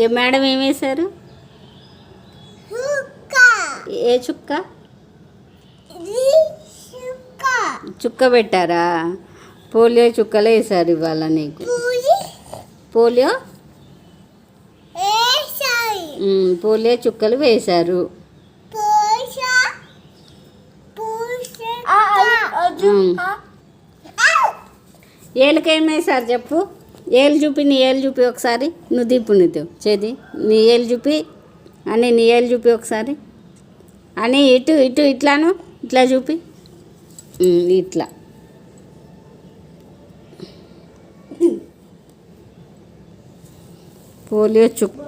ఏ madam ఏం వేశారు? ఏ చుక్క? చుక్క పెట్టారా? పోలియో చుక్కలు వేశారు ఇవాళ నీకు. పోలియో పోలియో చుక్కలు వేశారు. ఏళ్ళకి ఏం వేశారు చెప్పు. ఏళ్ళు చూపి, నీ ఏళ్ళు చూపి ఒకసారి. నువ్వు దీపు నీతో చేది నీ ఏళ్ళు చూపి అని, నీ ఏళ్ళు చూపి ఒకసారి అని. ఇటు ఇటు ఇట్లాను, ఇట్లా చూపి, ఇట్లా. పోలియో చుక్క